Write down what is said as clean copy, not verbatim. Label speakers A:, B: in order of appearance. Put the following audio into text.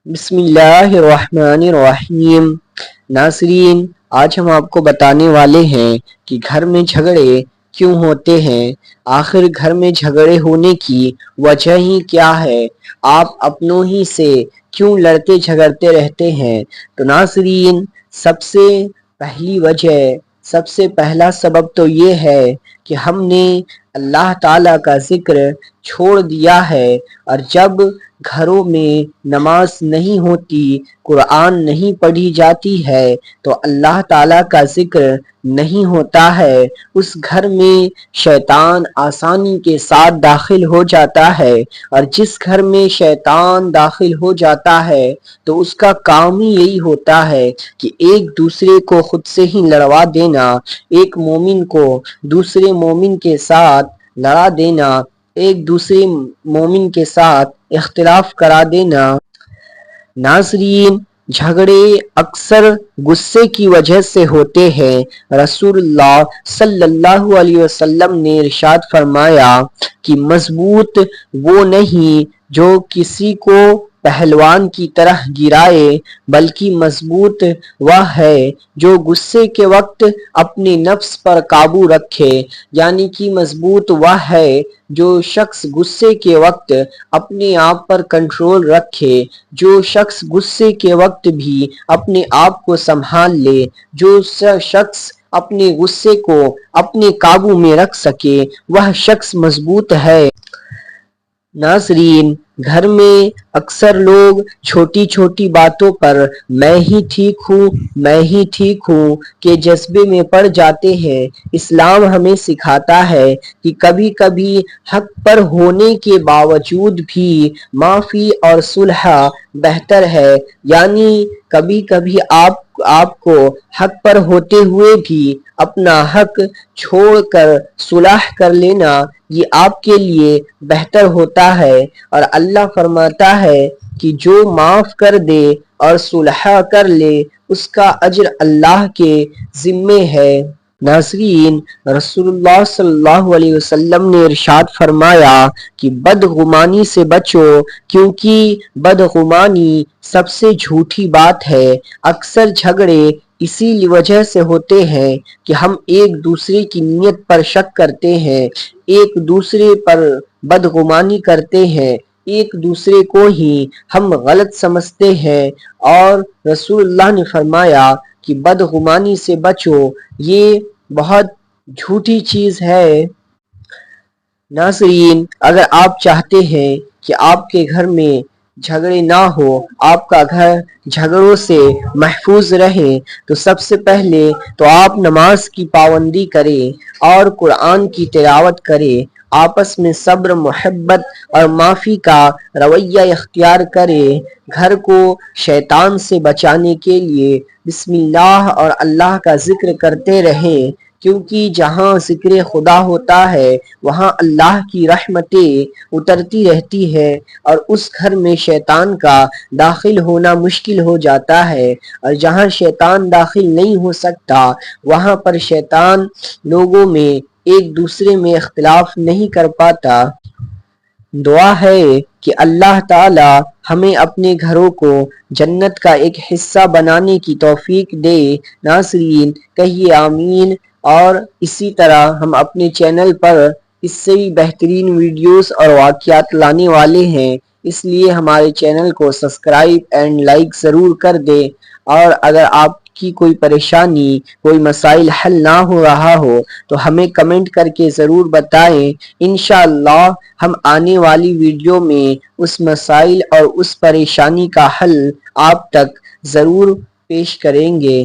A: بسم اللہ الرحمن الرحیم۔ ناظرین، آج ہم آپ کو بتانے والے ہیں کہ گھر میں جھگڑے کیوں ہوتے ہیں، آخر گھر میں جھگڑے ہونے کی وجہ ہی کیا ہے، آپ اپنوں ہی سے کیوں لڑتے جھگڑتے رہتے ہیں۔ تو ناظرین، سب سے پہلی وجہ، سب سے پہلا سبب تو یہ ہے کہ ہم نے اللہ تعالیٰ کا ذکر چھوڑ دیا ہے، اور جب گھروں میں نماز نہیں ہوتی، قرآن نہیں پڑھی جاتی ہے، تو اللہ تعالیٰ کا ذکر نہیں ہوتا ہے، اس گھر میں شیطان آسانی کے ساتھ داخل ہو جاتا ہے، اور جس گھر میں شیطان داخل ہو جاتا ہے تو اس کا کام ہی یہی ہوتا ہے کہ ایک دوسرے کو خود سے ہی لڑوا دینا، ایک مومن کو دوسرے مومن کے ساتھ لڑا دینا، ایک دوسرے مومن کے ساتھ اختلاف کرا دینا۔ ناظرین، جھگڑے اکثر غصے کی وجہ سے ہوتے ہیں۔ رسول اللہ صلی اللہ علیہ وسلم نے ارشاد فرمایا کہ مضبوط وہ نہیں جو کسی کو پہلوان کی طرح گرائے، بلکہ مضبوط وہ ہے جو غصے کے وقت اپنے نفس پر قابو رکھے، یعنی کہ مضبوط وہ ہے جو شخص غصے کے وقت اپنے آپ پر کنٹرول رکھے، جو شخص غصے کے وقت بھی اپنے آپ کو سنبھال لے، جو شخص اپنے غصے کو اپنے قابو میں رکھ سکے، وہ شخص مضبوط ہے۔ ناظرین، گھر میں اکثر لوگ چھوٹی چھوٹی باتوں پر میں ہی ٹھیک ہوں کے جذبے میں پڑ جاتے ہیں۔ اسلام ہمیں سکھاتا ہے کہ کبھی کبھی حق پر ہونے کے باوجود بھی معافی اور صلح بہتر ہے، یعنی کبھی کبھی آپ کو حق پر ہوتے ہوئے بھی اپنا حق چھوڑ کر صلح کر لینا، یہ آپ کے لیے بہتر ہوتا ہے، اور اللہ فرماتا ہے کہ جو معاف کر دے اور صلح کر لے اس کا اجر اللہ کے ذمے ہے۔ ناظرین، رسول اللہ صلی اللہ علیہ وسلم نے ارشاد فرمایا کہ بدگمانی سے بچو، کیونکہ بدگمانی سب سے جھوٹی بات ہے۔ اکثر جھگڑے اسی وجہ سے ہوتے ہیں کہ ہم ایک دوسرے کی نیت پر شک کرتے ہیں، ایک دوسرے پر بدگمانی کرتے ہیں، ایک دوسرے کو ہی ہم غلط سمجھتے ہیں، اور رسول اللہ نے فرمایا کہ بدگمانی سے بچو، یہ بہت جھوٹی چیز ہے۔ ناظرین، اگر آپ چاہتے ہیں کہ آپ کے گھر میں جھگڑے نہ ہو، آپ کا گھر جھگڑوں سے محفوظ رہے، تو سب سے پہلے تو آپ نماز کی پابندی کریں اور قرآن کی تلاوت کریں، آپس میں صبر، محبت اور معافی کا رویہ اختیار کریں، گھر کو شیطان سے بچانے کے لیے بسم اللہ اور اللہ کا ذکر کرتے رہیں، کیونکہ جہاں ذکر خدا ہوتا ہے وہاں اللہ کی رحمتیں اترتی رہتی ہے، اور اس گھر میں شیطان کا داخل ہونا مشکل ہو جاتا ہے، اور جہاں شیطان داخل نہیں ہو سکتا وہاں پر شیطان لوگوں میں ایک دوسرے میں اختلاف نہیں کر پاتا۔ دعا ہے کہ اللہ تعالی ہمیں اپنے گھروں کو جنت کا ایک حصہ بنانے کی توفیق دے۔ ناظرین، کہیے آمین، اور اسی طرح ہم اپنے چینل پر اس سے بھی بہترین ویڈیوز اور واقعات لانے والے ہیں، اس لیے ہمارے چینل کو سبسکرائب اینڈ لائک ضرور کر دیں، اور اگر آپ کی کوئی پریشانی، کوئی مسائل حل نہ ہو رہا ہو تو ہمیں کمنٹ کر کے ضرور بتائیں، انشاءاللہ ہم آنے والی ویڈیو میں اس مسائل اور اس پریشانی کا حل آپ تک ضرور پیش کریں گے۔